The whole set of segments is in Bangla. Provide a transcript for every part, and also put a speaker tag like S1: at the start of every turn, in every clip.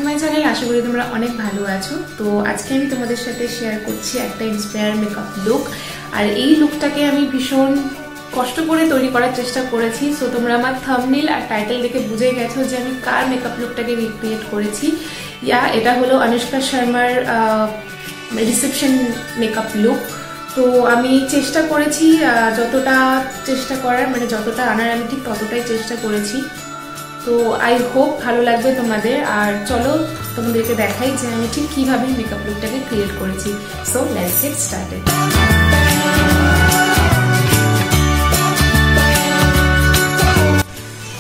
S1: My channel. আশা করি তোমরা অনেক ভালো আছো। তো আজকে আমি তোমাদের সাথে শেয়ার করছি একটা ইন্সপায়ার মেকআপ লুক। আর এই লুকটাকে আমি ভীষণ কষ্ট করে তৈরি করার চেষ্টা করেছি। সো তোমরা আমার থাম্বনেল আর টাইটেল দেখে বুঝে গেছো যে আমি কার মেকআপ লুকটাকে রিক্রিয়েট করেছি। এটা হলো অনুষ্কা শর্মার রিসেপশন মেকআপ লুক। তো আমি চেষ্টা করেছি যতটা চেষ্টা করার, মানে যতটা আনার আমি ঠিক ততটাই চেষ্টা করেছি। তো আই হোপ ভালো লাগবে তোমাদের। আর চলো তোমাদেরকে দেখাই যে আমি ঠিক কিভাবে মেকআপ লুকটাকে ক্রিয়েট করেছি। So let's get started.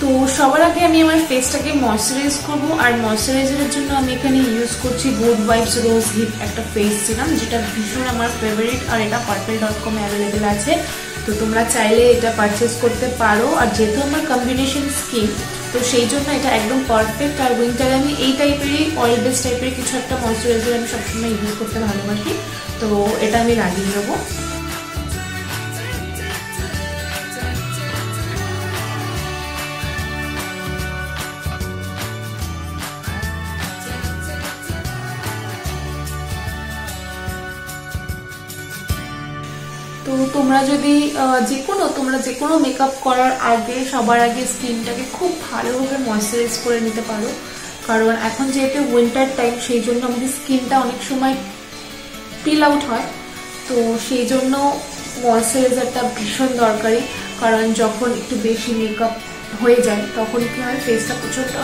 S1: তো সবার আগে আমি আমার ফেসটাকে ময়শ্চারাইজ করবো। আর ময়শ্চারাইজারের জন্য আমি এখানে ইউজ করছি গুড ভাইবস রোজ হিপ একটা ফেস সিরাম, যেটা ভীষণ আমার ফেভারিট। আর এটা purple.com এ অ্যাভেলেবেল আছে, তো তোমরা চাইলে এটা পারচেস করতে পারো। আর যেহেতু আমার কম্বিনেশন স্কিন, তো সেই জন্য এটা একদম পারফেক্ট। আর উইন্টারে আমি এই টাইপেরই অয়েল বেস টাইপের কিছু একটা ময়শ্চারাইজার আমি সবসময় ইউজ করতে ভালোবাসি, তো এটা আমি লাগিয়ে নেবো। তো তোমরা যদি তোমরা যে কোনো মেকআপ করার আগে সবার আগে স্কিনটাকে খুব ভালোভাবে ময়শ্চারাইজ করে নিতে পারো। কারণ এখন যেহেতু উইন্টার টাইম, সেই জন্য আমাদের স্কিনটা অনেক সময় পিল আউট হয়। তো সেই জন্য ময়শ্চারাইজারটা ভীষণ দরকারি। কারণ যখন একটু বেশি মেকআপ হয়ে যায় তখন কি হয়, ফেসটা প্রচণ্ড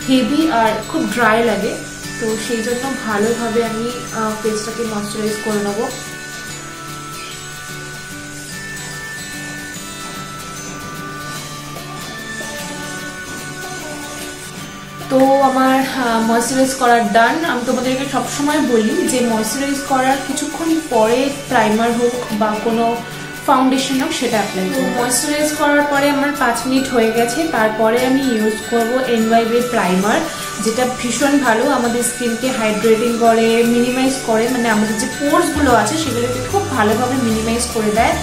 S1: হেভি আর খুব ড্রাই লাগে। তো সেই জন্য ভালোভাবে আমি ফেসটাকে ময়শ্চারাইজ করে নেবো। তো আমার ময়শ্চারাইজ করার ডান। আমি তোমাদেরকে সবসময় বলি যে ময়শ্চারাইজ করার কিছুক্ষণ পরে প্রাইমার হোক বা কোনো ফাউন্ডেশন হোক সেটা অ্যাপ্লাই করব। ময়শ্চারাইজ করার পরে আমার 5 মিনিট হয়ে গেছে। তারপরে আমি ইউজ করব NYB প্রাইমার, যেটা ভীষণ ভালো, আমাদের স্কিনকে হাইড্রেটিং করে, মিনিমাইজ করে, মানে আমাদের যে পোরসগুলো আছে সেগুলোকে খুব ভালোভাবে মিনিমাইজ করে দেয়।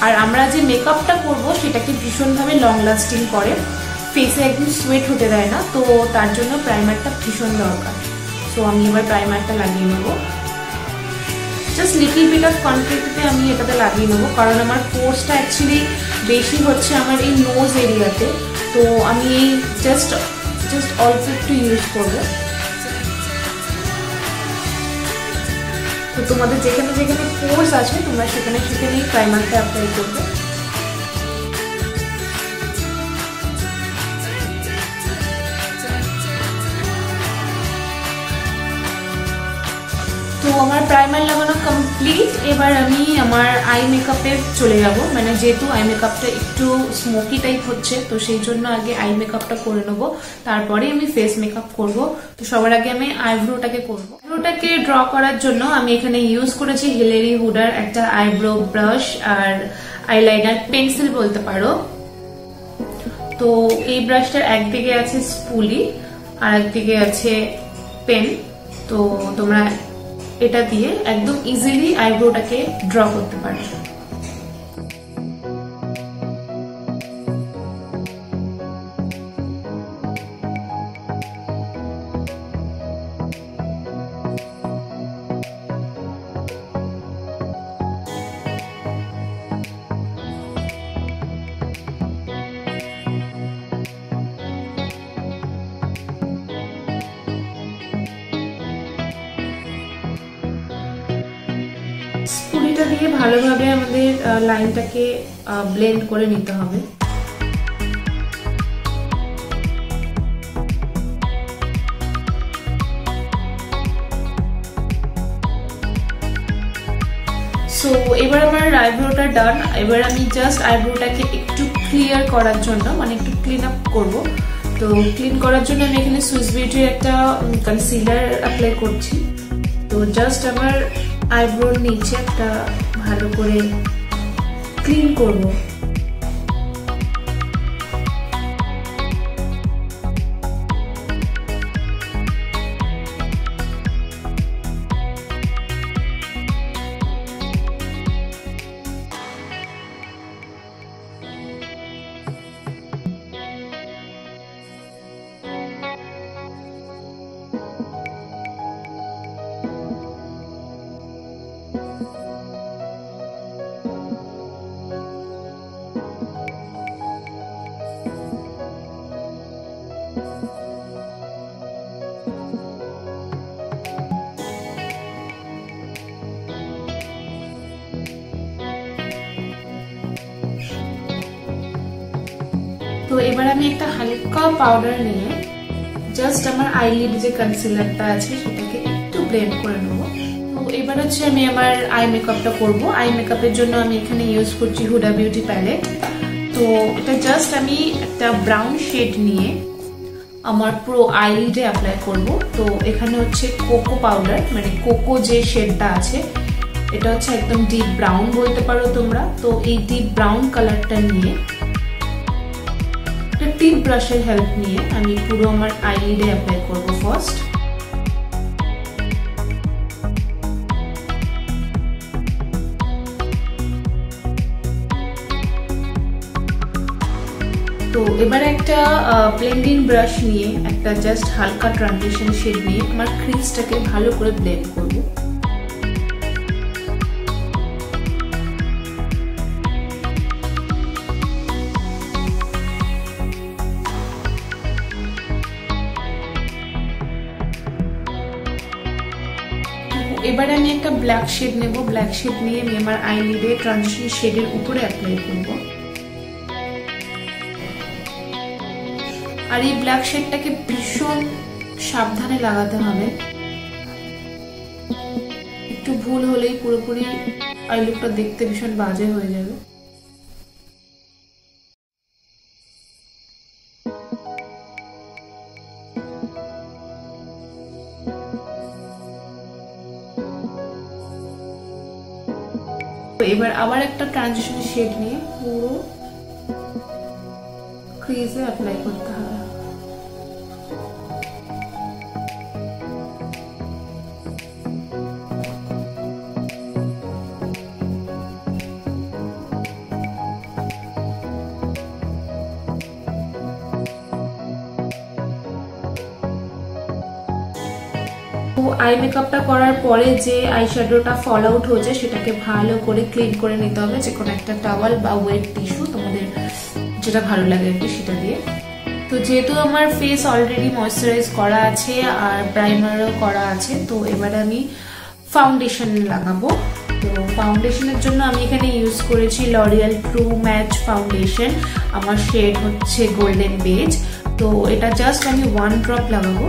S1: আর আমরা যে মেকআপটা করব সেটাকে ভীষণভাবে লং লাস্টিং করে, ফেসে একদম সোয়েট হতে দেয় না। তো তার জন্য প্রাইমারটা ভীষণ দরকার। সো আমি এবার প্রাইমারটা লাগিয়ে নেবো। জাস্ট লিটল বিট অফ কোয়ান্টিটিতে আমি এটাতে লাগিয়ে নেবো, কারণ আমার পোর্সটা অ্যাকচুয়ালি বেশি হচ্ছে আমার এই নোজ এরিয়াতে। তো আমি এই জাস্ট অল্প একটু ইউজ করবো। তো তোমাদের যেখানে যেখানে পোর্স আছে তোমরা সেখানে সেখানেই প্রাইমারটা অ্যাপ্লাই করবে। তো আমার প্রাইমার লাগানো কমপ্লিট। এবার আমি আমার আই মেকআপে চলে যাব। মানে যেহেতু আই মেকআপটা একটু স্মোকি টাইপ হচ্ছে, তো সেই জন্য আগে আই মেকআপটা করে নেব, তারপরে আমি ফেস মেকআপ করব। তো সবার আগে আমি আইব্রোটাকে করব। আইব্রোটাকে ড্র করার জন্য আমি এখানে ইউজ করেছি হিলেরি হুডার একটা আইব্রো ব্রাশ আর আইলাইনার পেন্সিল বলতে পারো। তো এই ব্রাশটার একদিকে আছে স্পুলি আর একদিকে আছে পেন। তো তোমরা এটা দিয়ে একদম ইজিলি আইব্রোটাকে ড্র করতে পারো। স্পুলিটা দিয়ে ভালোভাবে আমাদের লাইনটাকে ব্লেন্ড করে নিতে হবে। সো এবার আমার আইব্রোটা ডান। এবার আমি জাস্ট আইব্রোটাকে একটু ক্লিয়ার করার জন্য, মানে একটু ক্লিন আপ করবো। তো ক্লিন করার জন্য আমি এখানে সুইস বিউটির একটা কনসিলার অ্যাপ্লাই করছি। তো জাস্ট আমার আইব্রোর নিচে একটা ভালো করে ক্লিন করবো। তো এবার আমি একটা হালকা পাউডার নিয়ে জাস্ট আমার আইলিড যে কনসিলারটা আছে সেটাকে একটু ব্লেন্ড করে নেব। তো এবার হচ্ছে আমি আমার আই মেকআপটা করব। আই মেকআপের জন্য আমি এখানে ইউজ করছি হুডা বিউটি প্যালেট। তো এটা জাস্ট আমি একটা ব্রাউন শেড নিয়ে আমার পুরো আইলিডে অ্যাপ্লাই করব। তো এখানে হচ্ছে কোকো পাউডার, মানে কোকো যে শেডটা আছে এটা হচ্ছে একদম ডিপ ব্রাউন বলতে পারো তোমরা। তো এই ডিপ ব্রাউন কালারটা নিয়ে একটা টিপ ব্রাশের হেল্প নিয়ে আমি পুরো আমার আইলিডে অ্যাপ্লাই করব ফার্স্ট। তো এবার একটা ব্লেন্ডিং ব্রাশ নিয়ে একটা জাস্ট হালকা ট্রানজিশন শেড নিয়ে আমার ক্রিজটাকে ভালো করে ব্লেন্ড করব। এবারে আমি একটা ব্ল্যাক শেড নেব। ব্ল্যাক শেড নিয়ে আমি আমার আইলিডে ট্রানজিশন শেডের উপরে অ্যাপ্লাই করব। আর এই ব্ল্যাক শেডটাকে ভীষণ সাবধানে লাগাতে হবে, একটু ভুল হলেই পুরোপুরি আই লুকটা দেখতে ভীষণ বাজে হয়ে যাবে। এবার আবার একটা ট্রানজিশন শেড নিয়ে পুরো ক্রিজে অ্যাপ্লাই করতে হবে। আই মেকআপটা করার পরে যে আই শ্যাডোটা ফল আউট হয়েছে সেটাকে ভালো করে ক্লিন করে নিতে হবে, যে কোনো একটা টাওয়াল বা ওয়েট টিস্যু তোমাদের যেটা ভালো লাগে আর কি সেটা দিয়ে। তো যেহেতু আমার ফেস অলরেডি ময়শ্চারাইজ করা আছে আর প্রাইমারও করা আছে, তো এবার আমি ফাউন্ডেশন লাগাবো। তো ফাউন্ডেশনের জন্য আমি এখানে ইউজ করেছি লরিয়াল ট্রু ম্যাচ ফাউন্ডেশন। আমার শেড হচ্ছে গোল্ডেন বেজ। তো এটা জাস্ট আমি 1 ড্রপ লাগাবো।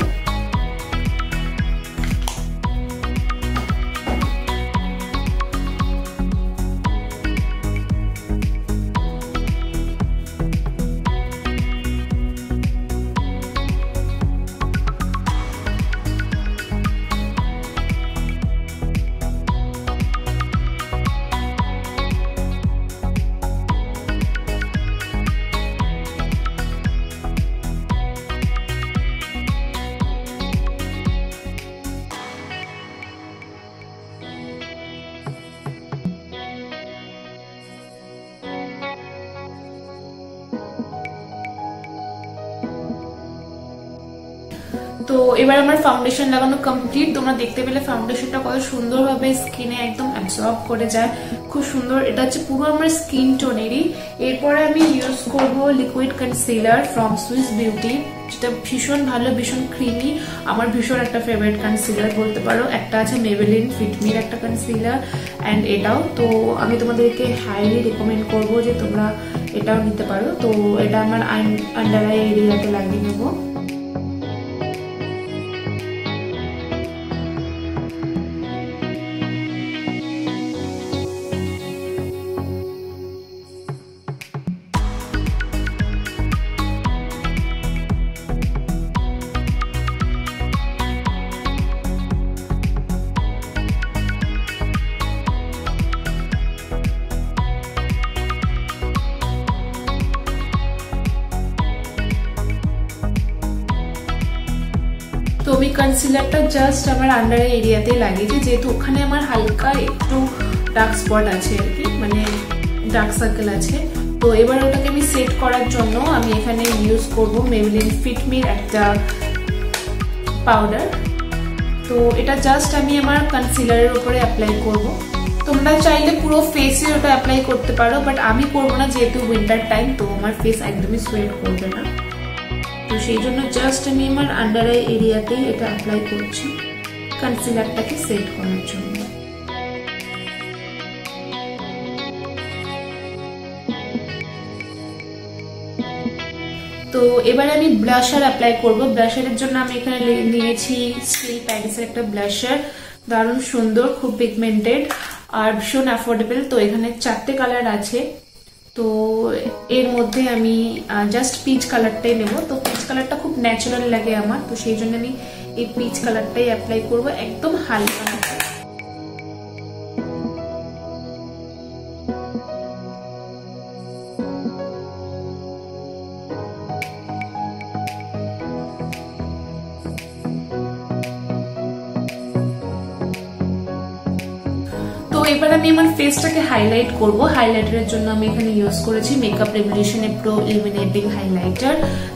S1: তো এবার আমার ফাউন্ডেশন লাগানো কমপ্লিট। তোমরা দেখতে পেলে ফাউন্ডেশনটা কত সুন্দরভাবে স্কিনে একদম অ্যাবজর্ব করে যায়, খুব সুন্দর। এটা হচ্ছে পুরো আমার স্কিন টোনেরই। এরপরে আমি ইউজ করব liquid concealer from Swiss beauty, যেটা ভীষণ ভালো, ভীষণ ক্রিমি। আমার ভীষণ একটা ফেভারিট কনসিলার বলতে পারো। একটা আছে মেবেলিন ফিটমির একটা কনসিলার অ্যান্ড এটাও। তো আমি তোমাদেরকে হাইলি রেকমেন্ড করব যে তোমরা এটাও নিতে পারো। তো এটা আমার আন্ডার আই এরিয়াতে লাগিয়ে নেবো। তো আমি কনসিলারটা জাস্ট আমার আন্ডার আই এরিয়াতে লাগিয়েছি, যেহেতু ওখানে আমার হালকা একটু ডার্ক স্পট আছে আর কি, মানে ডার্ক সার্কেল আছে। তো এবার ওটাকে আমি সেট করার জন্য আমি এখানে ইউজ করব মেবেলিন ফিটমির একটা পাউডার। তো এটা জাস্ট আমি আমার কনসিলারের উপরে অ্যাপ্লাই করব। তোমরা চাইলে পুরো ফেসে ওটা অ্যাপ্লাই করতে পারো, বাট আমি করবো না, যেহেতু উইন্টার টাইম, তো আমার ফেস একদমই সোয়েট করবে না। তো সেই জন্য জাস্ট আমি আমার আন্ডার আই এরিয়াতেই এটা অ্যাপ্লাই করছি কনসিলারটাকে সেট করার জন্য। তো তো এবারে আমি ব্লাশার অ্যাপ্লাই করব। ব্লাশারের জন্য আমি এখানে নিয়েছি স্টিল প্যারিসের একটা ব্লাশার, দারুণ সুন্দর, খুব পিগমেন্টেড আর ভীষণ অ্যাফোর্ডেবল। তো এখানে 4টে কালার আছে, তো এর মধ্যে আমি জাস্ট পিচ কালারটাই নেব। তো পিচ কালারটা খুব ন্যাচারাল লাগে আমার, তো সেই জন্য আমি এই পিচ কালারটাই অ্যাপ্লাই করব, একদম হালকা। এবার আমি আমার ফেসটাকে হাইলাইট করব। হাইলাইটারের জন্য আমি এখানে ইউজ করেছি মেকআপ রেভলিউশনের প্রো ইলুমিনেটিং হাইলাইটার,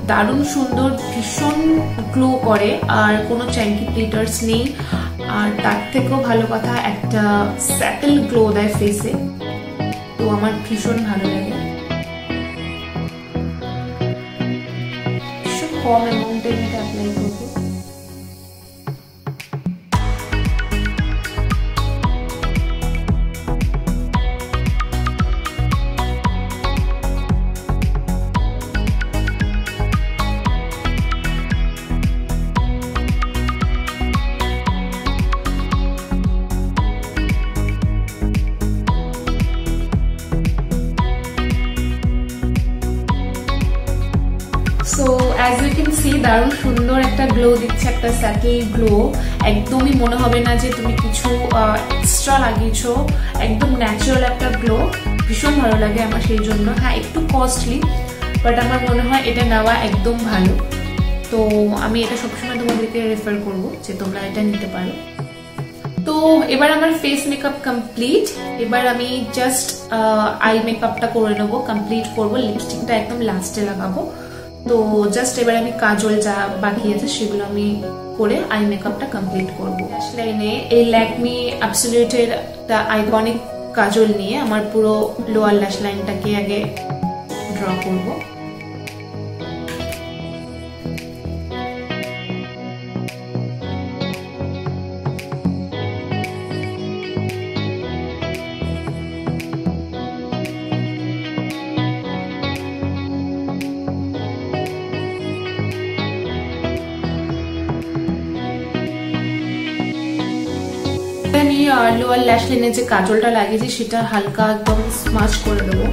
S1: দারুণ সুন্দর, ভীষণ গ্লো করে আর কোনো চ্যাঙ্কি গ্লিটার্স নেই, আর তার থেকেও ভালো কথা একটা স্যাটেল গ্লো দেয় ফেসে, তো আমার ভীষণ ভালো লাগে। ভীষণ কম অ্যামাউন্টে এটা অ্যাপ্লাই করবো। So as you can see দারুণ সুন্দর একটা গ্লো দিচ্ছে, একটা স্যাটেল গ্লো, একদমই মনে হবে না যে তুমি কিছু এক্সট্রা লাগিয়েছো, একদম ন্যাচারাল একটা গ্লো, ভীষণ ভালো লাগে আমার সেই জন্য। হ্যাঁ একটু কস্টলি, বাট আমার মনে হয় এটা নেওয়া একদম ভালো, তো আমি এটা সবসময় তোমাদেরকে রেফার করবো যে তোমরা এটা নিতে পারো। তো এবার আমার ফেস মেকআপ কমপ্লিট, এবার আমি জাস্ট আই মেকআপটা করে নেবো, কমপ্লিট করবো, লিপস্টিকটা একদম লাস্টে লাগাবো। তো জাস্ট এবার আমি কাজল যা বাকি আছে সেগুলো আমি করে আই মেকআপটা কমপ্লিট করবো। লাইনে এই ল্যাকমি অ্যাবসলিউটের একটা আইকনিক কাজল নিয়ে আমার পুরো লোয়ার ল্যাশ লাইনটাকে আগে ড্র করবো। লোয়ার ল্যাশ লাইনে যে কাজলটা লাগিয়েছি সেটা হালকা একদম স্মাচ করে দেবো।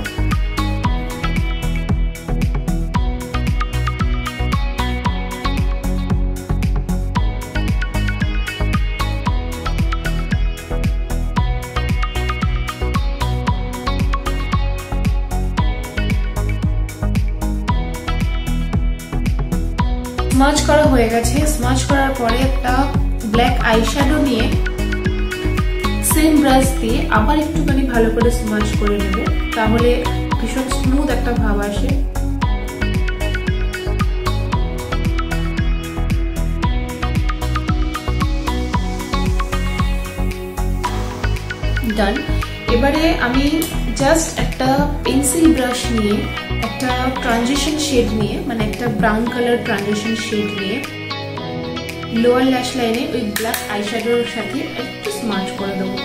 S1: স্মাচ করা হয়ে গেছে। স্মাচ করার পরে একটা ব্ল্যাক আইশ্যাডো নিয়ে সেম ব্রাশ দিয়ে আবার একটুখানি ভালো করে স্মাচ করে নেব, তাহলে ভীষণ স্মুথ একটা ভাব আসে। ডান। এবারে আমি জাস্ট একটা পেন্সিল ব্রাশ নিয়ে একটা ট্রানজিশন শেড নিয়ে, মানে একটা ব্রাউন কালার ট্রানজিশন শেড নিয়ে লোয়ার ল্যাশ লাইনে ওই ব্ল্যাক আইশ্যাডোর সাথে একটু স্মাচ করে দেবো।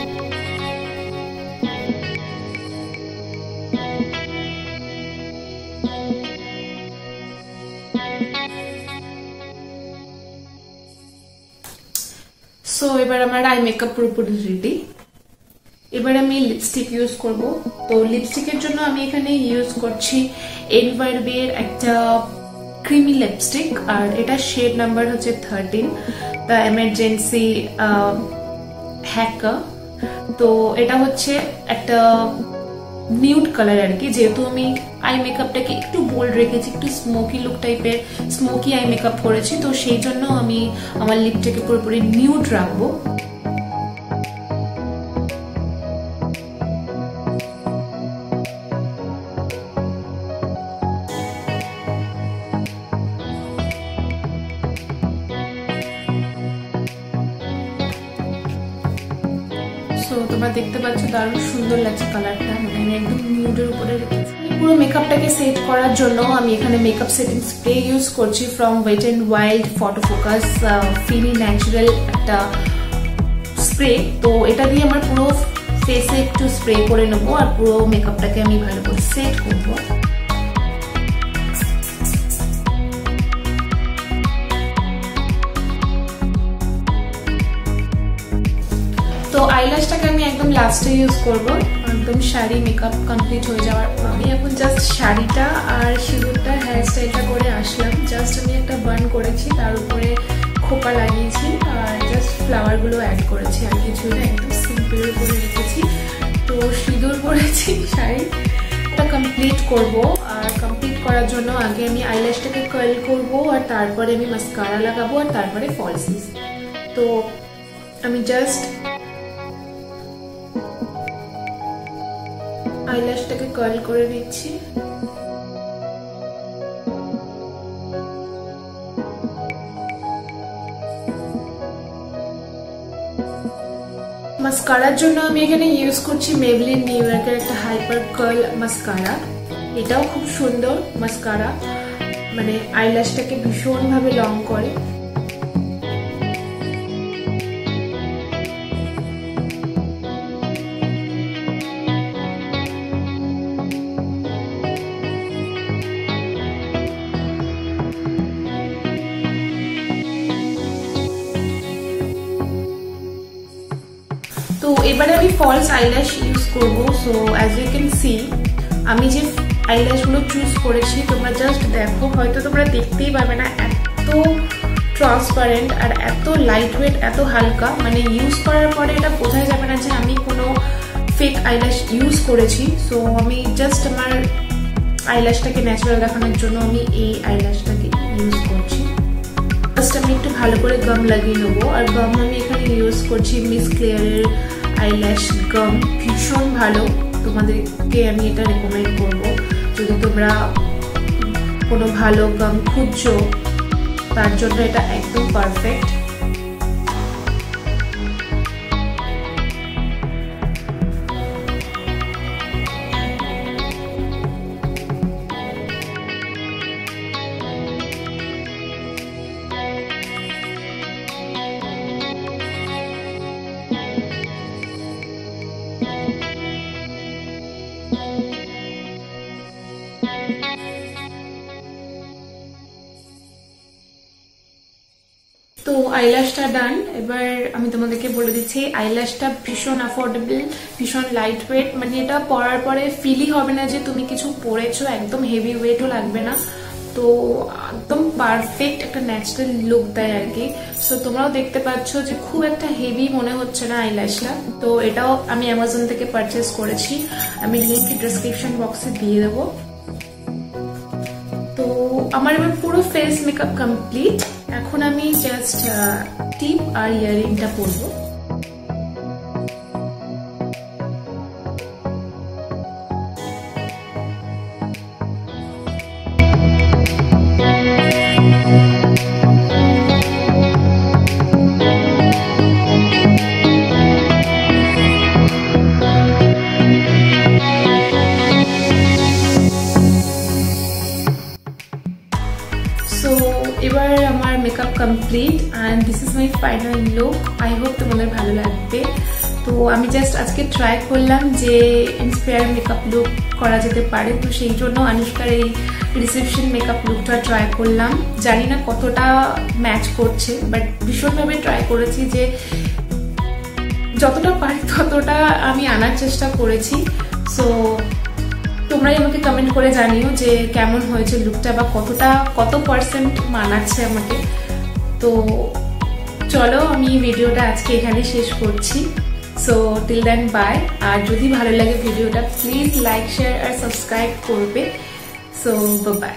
S1: সো এবার আমার আই মেকআপ পুরোপুরি রেডি। এবার আমি লিপস্টিক ইউজ করব। তো লিপস্টিকের জন্য আমি এখানে ইউজ করছি এনভারবের একটা ক্রিমি লিপস্টিক, আর এটা শেড নাম্বার হচ্ছে 13, দ্য এমার্জেন্সি হ্যাকার। তো এটা হচ্ছে একটা নিউড কালার আর কি, যেহেতু আমি আই মেকআপটাকে একটু বোল্ড রেখেছি, একটু স্মোকি লুক টাইপের স্মোকি আই মেকআপ করেছি, তো সেই জন্য আমি আমার লিপটাকে পুরোপুরি নিউড রাখবো। তোমরা দেখতে পাচ্ছ দারুণ সুন্দর লাগছে কালারটা, মানে আমি একদম নিউডের উপরে রেখেছি। পুরো মেকআপটাকে সেট করার জন্য আমি এখানে মেকআপ সেটিং স্প্রে ইউজ করছি from wet and wild photo focus ফিলি ন্যাচারাল একটা স্প্রে। তো এটা দিয়ে আমার পুরো ফেসে একটু স্প্রে করে নেবো আর পুরো মেকআপটাকে আমি ভালো করে সেট করবো। আইল্যাশটাকে আমি একদম লাস্টে ইউজ করব, একদম শাড়ি মেকআপ কমপ্লিট হয়ে যাওয়ার পর। আমি এখন জাস্ট শাড়িটা আর সিঁদুরটা হেয়ার স্টাইলটা করে আসলাম। জাস্ট আমি একটা বান করেছি, তার উপরে খোপা লাগিয়েছি আর জাস্ট ফ্লাওয়ারগুলো অ্যাড করেছি, আর কিছু না, একদম সিম্পল করে রেখেছি। তো সিঁদুর পরেছি, শাড়িটা কমপ্লিট করব। আর কমপ্লিট করার জন্য আগে আমি আইল্যাশটাকে কার্ল করব, আর তারপরে আমি মাস্কারা লাগাবো, আর তারপরে ফলসিস। তো আমি জাস্ট আইল্যাশটাকে কার্ল করে নিচ্ছি। মাস্কারার জন্য আমি এখানে ইউজ করছি মেবলিন নিউ ইয়র্কের একটা হাইপার কার্ল মাস্কারা। এটাও খুব সুন্দর মাস্কারা, মানে আইল্যাশটাকে ভীষণভাবে লং করে। তো এবারে আমি ফলস আইল্যাশ ইউজ করব। So as you can see, আমি যে আইল্যাশগুলো চুজ করেছি, তোমরা জাস্ট দেখো, হয়তো তোমরা দেখতেই পাবে না, এত ট্রান্সপারেন্ট আর এত লাইট ওয়েট, এত হালকা, মানে ইউজ করার পরে এটা বোঝাই যাবে না যে আমি কোনো ফেক আইল্যাশ ইউজ করেছি। সো আমি জাস্ট আমার আইল্যাশটাকে ন্যাচারাল দেখানোর জন্য আমি এই আইল্যাশটাকে ইউজ করছি। ফার্স্ট আমি একটু ভালো করে গাম লাগিয়ে নেবো, আর গাম আমি এখানে ইউজ করছি মিস ক্লিয়ারের আইল্যাশ গাম, ভীষণ ভালো। তোমাদেরকে আমি এটা রেকমেন্ড করবো, যদি তোমরা কোনো ভালো গাম খুঁজছো তার জন্য এটা একদম পারফেক্ট। তো আইল্যাশটা ডান। এবার আমি তোমাদেরকে বলে দিচ্ছি, আইল্যাশটা ভীষণ অ্যাফোর্ডেবল, ভীষণ লাইট ওয়েট, মানে এটা পরার পরে ফিলই হবে না যে তুমি কিছু পরেছো, একদম হেভি ওয়েটও লাগবে না। তো একদম পারফেক্ট একটা ন্যাচারাল লুক দেয় আর কি। সো তোমরাও দেখতে পাচ্ছ যে খুব একটা হেভি মনে হচ্ছে না আইল্যাশটা। তো এটাও আমি অ্যামাজন থেকে পারচেস করেছি, আমি লিঙ্ক ডেসক্রিপশন বক্সে দিয়ে দেবো। তো আমার এবার পুরো ফেস মেকআপ কমপ্লিট। এখন আমি জাস্ট টিপ আর ইয়াররিংটা পরবো। এবার আমার makeup complete and this is my final look. I hope তোমাদের ভালো লাগবে। তো আমি জাস্ট আজকে ট্রাই করলাম যে ইন্সপায়ার মেকআপ লুক করা যেতে পারে, তো সেই জন্য অনুষ্কার এই রিসেপশন মেকআপ লুকটা ট্রাই করলাম। জানি না কতটা ম্যাচ করছে, বাট ভীষণভাবে ট্রাই করেছি যে যতটা পারি ততটা আমি আনার চেষ্টা করেছি। সো তোমরাই আমাকে কমেন্ট করে জানিও যে কেমন হয়েছে লুকটা, বা কত পার্সেন্ট মানাচ্ছে আমাকে। তো চলো আমি ভিডিওটা আজকে এখানে শেষ করছি। So till then bye. আর যদি ভালো লাগে ভিডিওটা প্লিজ লাইক শেয়ার আর সাবস্ক্রাইব করবে। So by.